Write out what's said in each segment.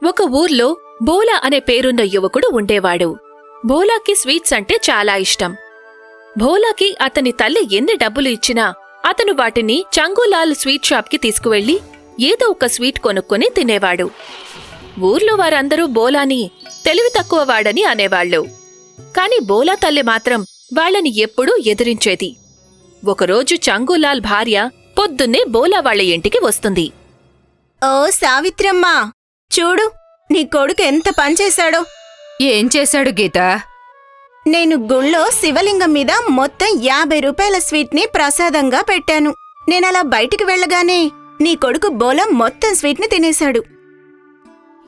ఒక ఊర్లో బోలా అనే పేరున్న యువకుడు ఉండేవాడు. భోలాకి స్వీట్స్ అంటే చాలా ఇష్టం. భోలాకి అతని తల్లి ఎన్ని డబ్బులు ఇచ్చినా అతను వాటిని చంగూలాల్ స్వీట్ షాప్కి తీసుకువెళ్లి ఏదో ఒక స్వీట్ కొనుక్కొని తినేవాడు. ఊర్లో వారందరూ బోలాని తెలివి తక్కువవాడని అనేవాళ్లు. కాని బోలా తల్లి మాత్రం వాళ్లని ఎప్పుడూ ఎదిరించేది. ఒకరోజు చంగూలాల్ భార్య పొద్దున్నే బోలా వాళ్ల ఇంటికి వస్తుంది. ఓ సావిత్రమ్మా, చూడు నీ కొడుకు ఎంత పనిచేశాడో. ఏం చేశాడు గీతా? నేను గుళ్ళో శివలింగం మీద మొత్తం 50 రూపాయల స్వీట్ని ప్రసాదంగా పెట్టాను. నేనలా బయటికి వెళ్లగానే నీ కొడుకు బోలా మొత్తం స్వీట్ని తినేశాడు.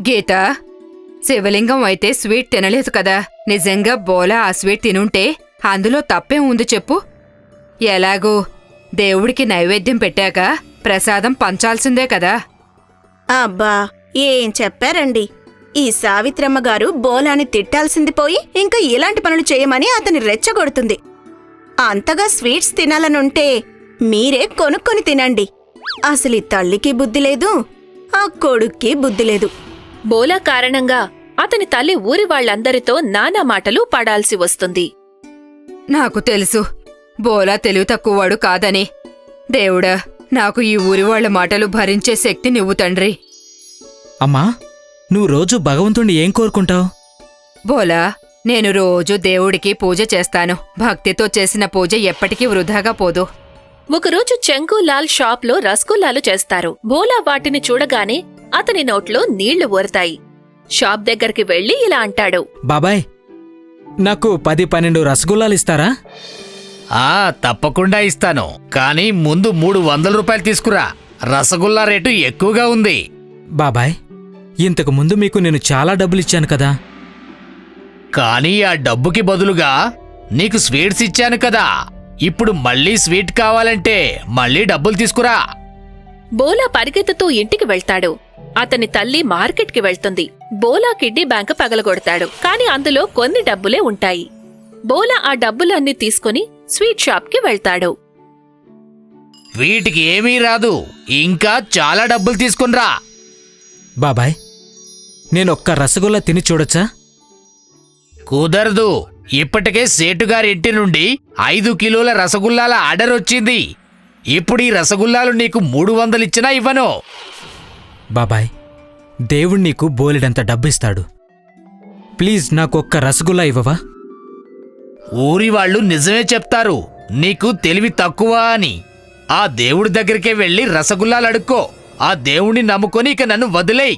గీతా, శివలింగం అయితే స్వీట్ తినలేదు కదా. నిజంగా బోలా ఆ స్వీట్ తినుంటే అందులో తప్పేం ఉంది చెప్పు? ఎలాగూ దేవుడికి నైవేద్యం పెట్టాక ప్రసాదం పంచాల్సిందే కదా. అబ్బా, ఏం చెప్పారండి. ఈ సావిత్రమ్మ గారు బోలాని తిట్టాల్సింది పోయి ఇంకా ఇలాంటి పనులు చేయమని అతని రెచ్చగొడుతుంది. అంతగా స్వీట్స్ తినాలనుంటే మీరే కొనుక్కొని తినండి. అసలు ఈ తల్లికి బుద్ధి లేదు, ఆ కొడుక్కి బుద్ధి లేదు. బోలా కారణంగా అతని తల్లి ఊరి వాళ్లందరితో నానా మాటలు పడాల్సి వస్తుంది. నాకు తెలుసు బోలా తెలివి తక్కువవాడు కాదని. దేవుడా, నాకు ఈ ఊరివాళ్ల మాటలు భరించే శక్తి నివ్వు తండ్రి. అమ్మా, నువ్వు రోజు భగవంతుణ్ణి ఏం కోరుకుంటావు? బోలా, నేను రోజు దేవుడికి పూజ చేస్తాను. భక్తితో చేసిన పూజ ఎప్పటికీ వృధాగా పోదు. ఒకరోజు చంగూలాల్ షాప్లో రసగుల్లాలు చేస్తారు. బోలా వాటిని చూడగానే అతని నోట్లో నీళ్లు ఊరతాయి. షాప్ దగ్గరికి వెళ్లి ఇలా అంటాడు. బాబాయ్, నాకు 10-12 రసగుల్లాలిస్తారా? తప్పకుండా ఇస్తాను. కానీ ముందు 300 రూపాయలు తీసుకురా. రసగుల్లా రేటు ఎక్కువగా ఉంది. బాబాయ్, ఇంతకు ముందు మీకు నేను చాలా డబ్బులిచ్చాను కదా. కానీ ఆ డబ్బుకి బదులుగా నీకు స్వీట్స్ ఇచ్చాను కదా. ఇప్పుడు మళ్ళీ స్వీట్ కావాలంటే మళ్ళీ డబ్బులు తీసుకురా. బోలా పరిగెత్తుతూ ఇంటికి వెళ్తాడు. అతని తల్లి మార్కెట్కి వెళ్తుంది. బోలా కిడ్నీ బ్యాంక్ పగలగొడతాడు. కాని అందులో కొన్ని డబ్బులే ఉంటాయి. బోలా ఆ డబ్బులన్నీ తీసుకుని స్వీట్ షాప్కి వెళ్తాడు. వీటికి ఏమీ రాదు, ఇంకా చాలా డబ్బులు తీసుకునిరా. బాబాయ్, నేనొక్క రసగుల్లా తిని చూడొచ్చా? కుదరదు. ఇప్పటికే సేటుగారి ఇంటి నుండి 5 కిలోల రసగుల్లాల ఆర్డర్ వచ్చింది. ఇప్పుడు ఈ రసగుల్లాలు నీకు 300 ఇచ్చినా ఇవ్వను. బాబాయ్, దేవుడు నీకు బోలెడంత డబ్బిస్తాడు. ప్లీజ్ నాకొక్క రసగుల్లా ఇవ్వవా? ఊరి వాళ్ళు నిజమే చెప్తారు, నీకు తెలివి తక్కువ అని. ఆ దేవుడి దగ్గరికే వెళ్ళి రసగుల్లాలు అడుక్కో. ఆ దేవుణ్ణి నమ్ముకొని ఇక నన్ను వదిలేయ్.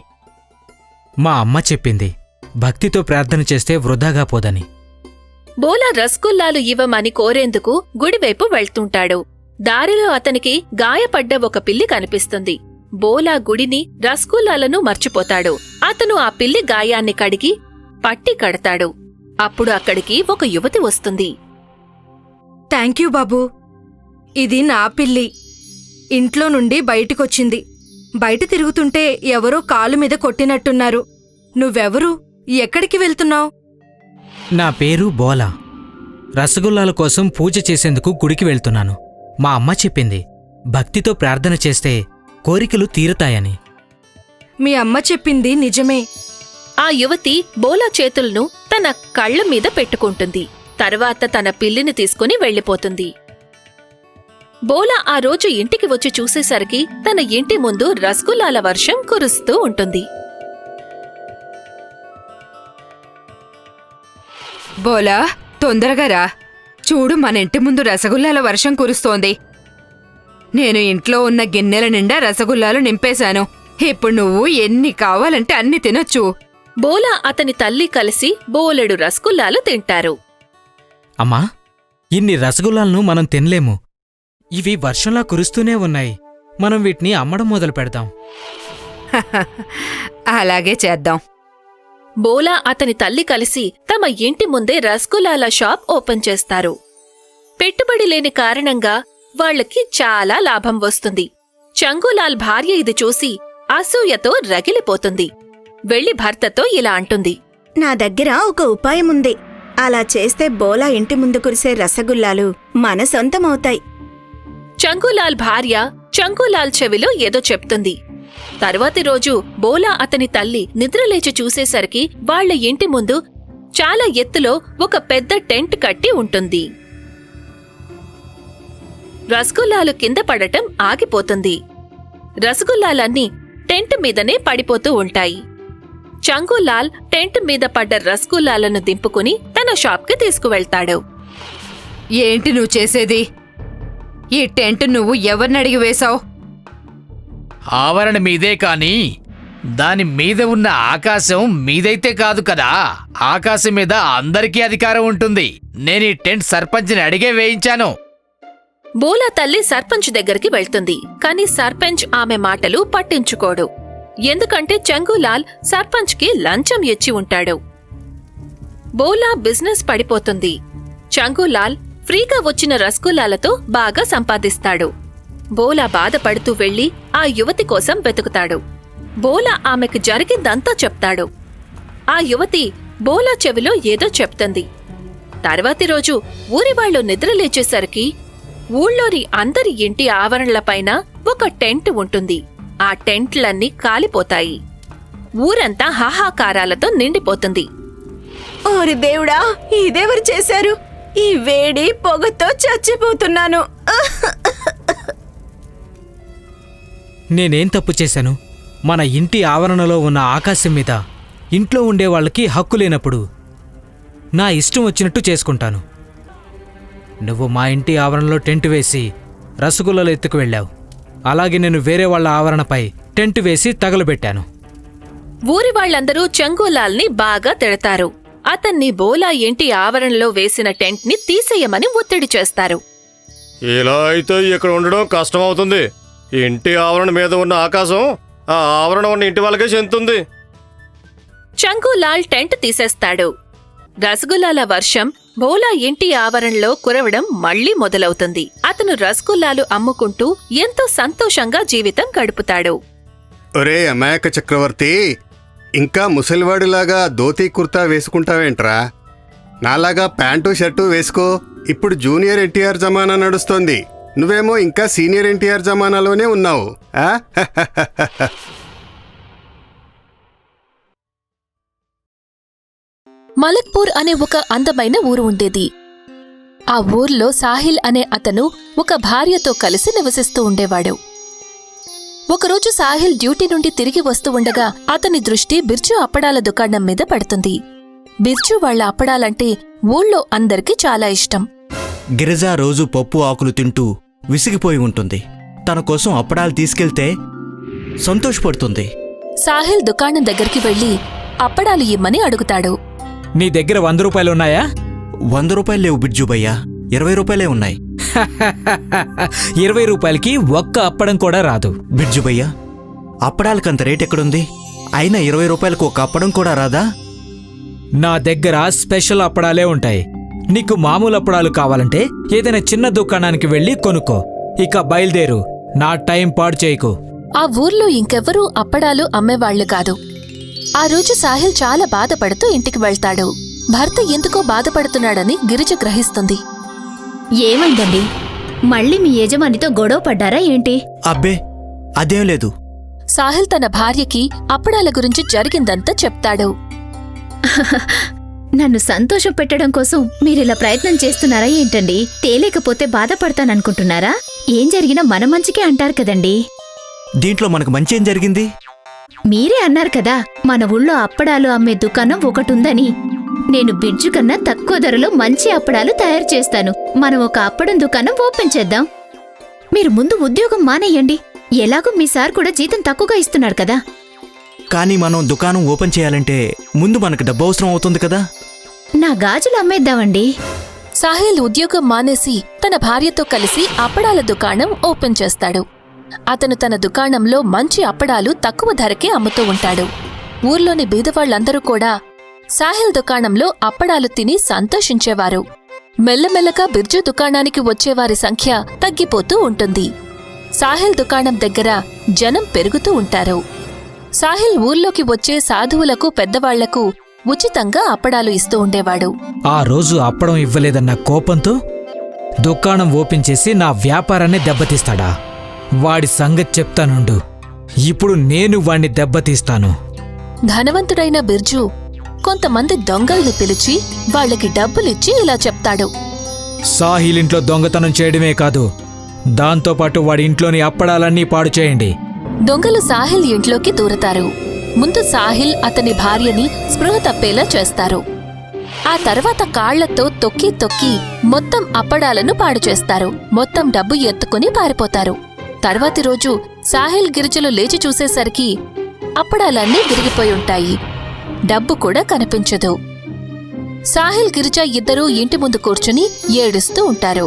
మా అమ్మ చెప్పింది, భక్తితో ప్రార్థన చేస్తే వృధాగా పోదని. బోలా రసగుల్లాలు ఇవ్వమని కోరేందుకు గుడివైపు వెళ్తుంటాడు. దారిలో అతనికి గాయపడ్డ ఒక పిల్లి కనిపిస్తుంది. బోలా గుడిని రసగుల్లాలను మర్చిపోతాడు. అతను ఆ పిల్లి గాయాన్ని కడిగి పట్టి కడతాడు. అప్పుడు అక్కడికి ఒక యువతి వస్తుంది. థాంక్యూ బాబూ, ఇది నా పిల్లి. ఇంట్లో నుండి బయటికొచ్చింది. బయట తిరుగుతుంటే ఎవరో కాలు మీద కొట్టినట్టున్నారు. నువ్వెవరు? ఎక్కడికి వెళ్తున్నావు? నా పేరు బోలా. రసగుల్లాల కోసం పూజ చేసేందుకు గుడికి వెళ్తున్నాను. మా అమ్మ చెప్పింది, భక్తితో ప్రార్థన చేస్తే కోరికలు తీరుతాయని. మీ అమ్మ చెప్పింది నిజమే. ఆ యువతి బోలా చేతులను తన కళ్ల మీద పెట్టుకుంటుంది. తర్వాత తన పిల్లిని తీసుకుని వెళ్ళిపోతుంది. బోలా ఆ రోజు ఇంటికి వచ్చి చూసేసరికి తన ఇంటి ముందు రసగుల్లాల వర్షం కురుస్తూ ఉంటుంది. బోలా, తొందరగా రా. చూడు, మన ఇంటి ముందు రసగుల్లాల వర్షం కురుస్తోంది. నేను ఇంట్లో ఉన్న గిన్నెల నిండా రసగుల్లాలు నింపేశాను. ఇప్పుడు నువ్వు ఎన్ని కావాలంటే అన్ని తినొచ్చు. బోలా అతని తల్లి కలిసి బోలెడు రసగుల్లాలు తింటారు. అమ్మా, ఇన్ని రసగుల్లాలను మనం తినలేము. ఇవి వర్షంలా కురుస్తూనే ఉన్నాయి. మనం వీటిని అమ్మడం మొదలు పెడదాం. అలాగే చేద్దాం. బోలా అతని తల్లి కలిసి తమ ఇంటి ముందే రసగుల్లాల షాప్ ఓపెన్ చేస్తారు. పెట్టుబడి లేని కారణంగా వాళ్లకి చాలా లాభం వస్తుంది. చంగూలాల్ భార్య ఇది చూసి అసూయతో రగిలిపోతుంది. వెళ్లి భర్తతో ఇలా అంటుంది. నా దగ్గర ఒక ఉపాయముంది. అలా చేస్తే బోలా ఇంటి ముందు కురిసే రసగుల్లాలు మన సొంతమవుతాయి. చంగూలాల్ భార్య చంగూలాల్ చెవిలో ఏదో చెప్తుంది. తరువాతి రోజు బోలా అతని తల్లి నిద్రలేచి చూసేసరికి వాళ్ళ ఇంటి ముందు చాలా ఎత్తులో ఒక పెద్ద టెంట్ కట్టి ఉంటుంది. రసగుల్లాలు కింద పడటం ఆగిపోతుంది. రసగుల్లాలన్నీ టెంట్ మీదనే పడిపోతూ ఉంటాయి. చంగులాల్ టెంట్ మీద పడ్డ రసగుల్లాలను దింపుకుని తన షాప్కి తీసుకువెళ్తాడు. ఏంటి నువ్వు చేసేది? ఈ టెంట్ నువ్వు ఎవరిని అడిగి వేశావు? ఆవరణ మీదే కాని దాని మీద ఉన్న ఆకాశం మీదైతే కాదు కదా. ఆకాశం మీద అందరికీ అధికారం ఉంటుంది. నేను ఈ టెంట్ సర్పంచ్ని అడిగే వేయించాను. బోలా తల్లి సర్పంచ్ దగ్గరికి వెళ్తుంది. కాని సర్పంచ్ ఆమె మాటలు పట్టించుకోడు. ఎందుకంటే చంగులాల్ సర్పంచ్కి లంచం ఇచ్చి ఉంటాడు. బోలా బిజినెస్ పడిపోతుంది. చంగులాల్ ఫ్రీగా వచ్చిన రసగుల్లాలతో బాగా సంపాదిస్తాడు. బోలా బాధపడుతూ వెళ్లి ఆ యువతి కోసం వెతుకుతాడు. బోలా ఆమెకు జరిగిందంతా చెప్తాడు. ఆ యువతి బోలా చెవిలో ఏదో చెప్తుంది. తర్వాతి రోజు ఊరివాళ్లు నిద్రలేచేసరికి ఊళ్ళోని అందరి ఇంటి ఆవరణలపైన ఒక టెంట్ ఉంటుంది. ఆ టెంట్లన్నీ కాలిపోతాయి. ఊరంతా హాహాకారాలతో నిండిపోతుంది. ఓరి దేవుడా, ఇదెవరు చేశారు? ఈ వేడి పొగతో చచ్చిపోతున్నాను. నేనేం తప్పు చేశాను? మన ఇంటి ఆవరణలో ఉన్న ఆకాశం మీద ఇంట్లో ఉండే వాళ్ళకి హక్కు లేనప్పుడు నా ఇష్టం వచ్చినట్టు చేసుకుంటాను. నువ్వు మా ఇంటి ఆవరణలో టెంట్ వేసి రసగుల్లాలు ఎత్తుకు వెళ్ళావు. అలాగే నేను వేరే వాళ్ళ ఆవరణపై టెంట్ వేసి తగలబెట్టాను. ఊరి వాళ్ళందరూ చంగూలాల్ని బాగా తిడతారు. అతన్ని బోలా ఇంటి ఆవరణలో వేసిన టెంట్ని తీసేయమని ఒత్తిడి చేస్తారు. ఇలా అయితే ఇక్కడ ఉండడం కష్టమవుతుంది. ఇంటి ఆవరణ మీద ఉన్న ఆకాశం ఆ ఆవరణ ఉన్న ఇంటి వాళ్ళకే చెందుతుంది. చంగూలాల్ టెంట్ తీసేస్తాడు. రసగుల్లాల వర్షం బోలా ఇంటి ఆవరణలో కురవడం మళ్లీ మొదలవుతుంది. అతను రసగుల్లాలు అమ్ముకుంటూ ఎంతో సంతోషంగా జీవితం గడుపుతాడు. ఒరే అమాయక చక్రవర్తి, ఇంకా ముసలివాడిలాగా ధోతీ కుర్తా వేసుకుంటావేంట్రా? నాలాగా ప్యాంటు షర్టు వేసుకో. ఇప్పుడు జూనియర్ ఎన్టీఆర్ జమానా నడుస్తోంది. నువ్వేమో ఇంకా సీనియర్ ఎన్టీఆర్ జమానాలోనే ఉన్నావు. మలక్పూర్ అనే ఒక అందమైన ఊరు ఉండేది. ఆ ఊర్లో సాహిల్ అనే అతను ఒక భార్యతో కలిసి నివసిస్తూ ఉండేవాడు. ఒకరోజు సాహిల్ డ్యూటీ నుండి తిరిగి వస్తూ ఉండగా అతని దృష్టి బిర్జు అప్పడాల దుకాణం మీద పడుతుంది. బిర్జు వాళ్ల అప్పడాలంటే ఊళ్ళో అందరికీ చాలా ఇష్టం. గిరిజ రోజు పప్పు ఆకులు తింటూ విసిగిపోయి ఉంటుంది. తన కోసం అప్పడాలు తీసుకెళ్తే సంతోషపడుతుంది. సాహిల్ దుకాణం దగ్గరికి వెళ్లి అప్పడాలు ఇమ్మని అడుగుతాడు. నీ దగ్గర 100 రూపాయలున్నాయా? 100 రూపాయలు లేవు బిర్జుభయ్యా, 20 రూపాయలే ఉన్నాయి. 20 రూపాయలకి ఒక్క అప్పడం కూడా రాదు. బిర్జుభయ్యా, అప్పడాలకంత రేట్ ఎక్కడుంది? అయినా 20 రూపాయలకు ఒక అప్పడం కూడా రాదా? నా దగ్గర స్పెషల్ అప్పడాలే ఉంటాయి. నీకు మామూలు అప్పడాలు కావాలంటే ఏదైనా చిన్న దుకాణానికి వెళ్ళి కొనుక్కో. ఇక బయలుదేరు, నా టైం పాడు చేయకు. ఆ ఊర్లో ఇంకెవ్వరూ అప్పడాలు అమ్మేవాళ్లు కాదు. ఆ రోజు సాహిల్ చాలా బాధపడుతూ ఇంటికి వెళ్తాడు. భర్త ఎందుకో బాధపడుతున్నాడని గిరిజ గ్రహిస్తుంది. ఏమైందండి? మళ్ళీ మీ యజమానితో గొడవ పడ్డారా ఏంటి? అబ్బే అదేం లేదు. సాహిల్ తన భార్యకి అప్పడాల గురించి జరిగిందంతా చెప్తాడు. నన్ను సంతోషం పెట్టడం కోసం మీరిలా ప్రయత్నం చేస్తున్నారా ఏంటండి? తేలేకపోతే బాధపడతాననుకుంటున్నారా? ఏం జరిగినా మన మంచికే అంటారు కదండి. దీంట్లో మనకు మంచి ఏం జరిగింది? మీరే అన్నారు కదా మన ఊళ్ళో అప్పడాలు అమ్మే దుకాణం ఒకటుందని. నేను బిర్జు కన్నా తక్కువ ధరలో మంచి అప్పడాలు తయారు చేస్తాను. మనం ఒక అప్పడం దుకాణం ఓపెన్ చేద్దాం. మీరు ముందు ఉద్యోగం మానేయండి. ఎలాగో మీ సార్ కూడా జీతం తక్కువగా ఇస్తున్నాడు కదా. కానీ మనం దుకాణం ఓపెన్ చేయాలంటే ముందు మనకు డబ్బు అవసరం అవుతుంది కదా. నా గాజులు అమ్మేద్దామండి. సాహిల్ ఉద్యోగం మానేసి తన భార్యతో కలిసి అప్పడాల దుకాణం ఓపెన్ చేస్తాడు. అతను తన దుకాణంలో మంచి అప్పడాలు తక్కువ ధరకే అమ్ముతూ ఉంటాడు. ఊర్లోని బీదవాళ్లందరూ కూడా సాహిల్ దుకాణంలో అప్పడాలు తిని సంతోషించేవారు. మెల్లమెల్లగా బిర్జు దుకాణానికి వచ్చేవారి సంఖ్య తగ్గిపోతూ ఉంటుంది. సాహిల్ దుకాణం దగ్గర జనం పెరుగుతూ ఉంటారు. సాహిల్ ఊర్లోకి వచ్చే సాధువులకు పెద్దవాళ్లకు ఉచితంగా అప్పడాలు ఇస్తూ ఉండేవాడు. ఆ రోజు అప్పడం ఇవ్వలేదన్న కోపంతో దుకాణం ఓపెన్ చేసి నా వ్యాపారాన్ని దెబ్బతీస్తాడా? వాడి సంగతి చెప్తానుండు. ఇప్పుడు నేను వాణ్ణి దెబ్బతీస్తాను. ధనవంతుడైన బిర్జు కొంతమంది దొంగల్ని పిలిచి వాళ్ళకి డబ్బులిచ్చి ఇలా చెప్తాడు. సాహిల్ ఇంట్లో దొంగతనం చేయడమే కాదు, దాంతోపాటు వాడి ఇంట్లోని అప్పడాలన్నీ పాడు చేయండి. దొంగలు సాహిల్ ఇంట్లోకి దూరతారు. ముందు సాహిల్ అతని భార్యని స్పృహ తప్పేలా చేస్తారు. ఆ తర్వాత కాళ్లతో తొక్కి తొక్కి మొత్తం అప్పడాలను పాడు చేస్తారు. మొత్తం డబ్బు ఎత్తుకుని పారిపోతారు. తర్వాతి రోజు సాహిల్ గిరిజలు లేచి చూసేసరికి అప్పడాలన్నీ విరిగిపోయి ఉంటాయి. డబ్బు కూడా కనిపించదు. సాహిల్ గిరిజ ఇద్దరూ ఇంటి ముందు కూర్చుని ఏడుస్తూ ఉంటారు.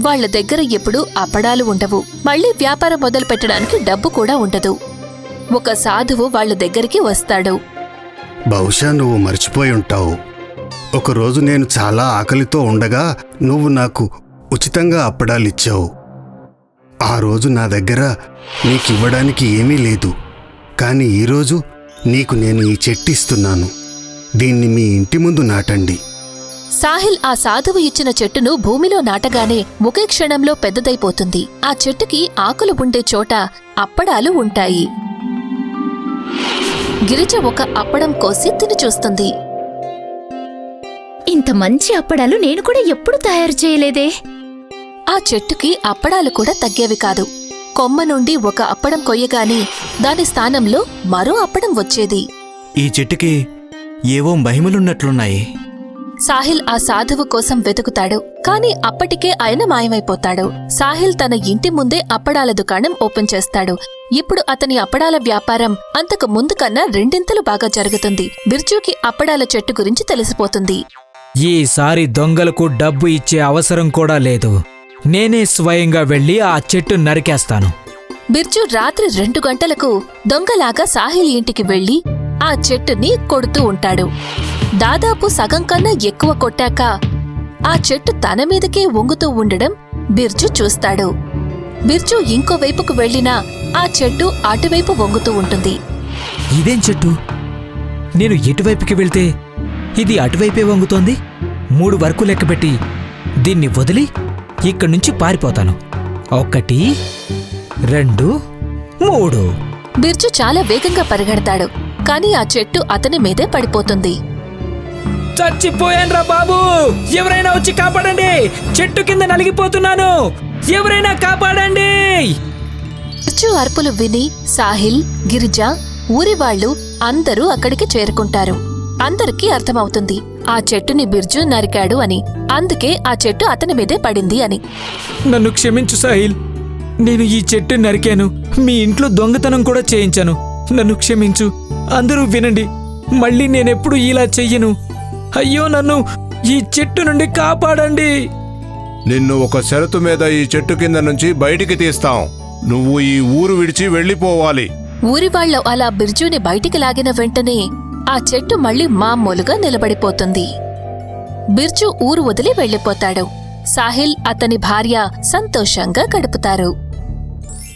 వాళ్ల దగ్గర ఎప్పుడూ అప్పడాలు ఉండవు. మళ్లీ వ్యాపారం మొదలు పెట్టడానికి డబ్బు కూడా ఉండదు. ఒక సాధువు వాళ్ల దగ్గరికి వస్తాడు. బహుశా నువ్వు మర్చిపోయి ఉంటావు. ఒకరోజు నేను చాలా ఆకలితో ఉండగా నువ్వు నాకు ఉచితంగా అప్పడాలిచ్చావు. ఆ రోజు నా దగ్గర నీకివ్వడానికి ఏమీ లేదు. కానీ ఈరోజు నీకు నేను ఈ చెట్టు ఇస్తున్నాను. దీన్ని మీ ఇంటి ముందు నాటండి. సాహిల్ ఆ సాధువు ఇచ్చిన చెట్టును భూమిలో నాటగానే ఒకే క్షణంలో పెద్దదైపోతుంది. ఆ చెట్టుకి ఆకులు ఉండే చోట అప్పడాలు ఉంటాయి. గిరిజ ఒక అప్పడం కోసి తిని చూస్తుంది. ఇంత మంచి అప్పడాలు నేను కూడా ఎప్పుడు తయారు చేయలేదే. ఆ చెట్టుకి అప్పడాలు కూడా తగ్గేవి కాదు. కొమ్మ నుండి ఒక అప్పడం కొయ్యగానే దాని స్థానంలో మరో అప్పడం వచ్చేది. ఈ చెట్టుకి ఏవో మహిమలున్నట్లున్నాయి. సాహిల్ ఆ సాధువు కోసం వెతుకుతాడు. కాని అప్పటికే ఆయన మాయమైపోతాడు. సాహిల్ తన ఇంటి ముందే అప్పడాల దుకాణం ఓపెన్ చేస్తాడు. ఇప్పుడు అతని అప్పడాల వ్యాపారం అంతకు ముందు కన్నా రెండింతలు బాగా జరుగుతుంది. బిర్జుకి అప్పడాల చెట్టు గురించి తెలిసిపోతుంది. ఈసారి దొంగలకు డబ్బు ఇచ్చే అవసరం కూడా లేదు. నేనే స్వయంగా వెళ్లి ఆ చెట్టు నరికేస్తాను. బిర్జు రాత్రి 2 గంటలకు దొంగలాగా సాహిల్ ఇంటికి వెళ్లి ఆ చెట్టుని కొడుతూ ఉంటాడు. దాదాపు సగం కన్నా ఎక్కువ కొట్టాక ఆ చెట్టు తన మీదకే వంగుతూ ఉండడం బిర్జు చూస్తాడు. బిర్జు ఇంకోవైపుకు వెళ్లినా ఆ చెట్టు అటువైపు వంగుతూ ఉంటుంది. ఇదేం చెట్టు? నేను ఎటువైపుకి వెళ్తే ఇది అటువైపే వంగుతోంది. 3 వరకు లెక్కపెట్టి దీన్ని వదిలి ఇక్కడ్నుంచి పారిపోతాను. 1, 2, 3. బిర్జు చాలా వేగంగా పరిగెడతాడు. కాని ఆ చెట్టు అతని మీదే పడిపోతుంది. చచ్చిపోయాన్రా బాబూ! ఎవరైనా వచ్చి కాపాడండి! చెట్టు కింద నలిగిపోతున్నాను! ఎవరైనా కాపాడండి! బిర్జు అరుపులు విని సాహిల్, గిరిజ, ఊరివాళ్లు అందరూ అక్కడికి చేరుకుంటారు. అందరికీ అర్థమవుతుంది ఆ చెట్టుని బిర్జు నరికాడు అని. అందుకే ఆ చెట్టు అతని మీదే పడింది అని. నన్ను క్షమించు సాహిల్. నేను ఈ చెట్టు నరికాను. మీ ఇంట్లో దొంగతనం కూడా చేయించాను. నన్ను క్షమించు. అందరూ వినండి. మళ్ళీ నేనెప్పుడు ఇలా చెయ్యను. అయ్యో, నన్ను ఈ చెట్టు నుండి కాపాడండి. నిన్ను ఒక షరతు మీద ఈ చెట్టు కింద నుంచి బయటికి తీస్తాం. నువ్వు ఈ ఊరు విడిచి వెళ్ళిపోవాలి. ఊరివాళ్లు అలా బిర్జుని బయటికి లాగిన వెంటనే ఆ చెట్టు మళ్లీ మామూలుగా నిలబడిపోతుంది. బిర్జు ఊరు వదిలి వెళ్లిపోతాడు. సాహిల్, అతని భార్య సంతోషంగా గడుపుతారు.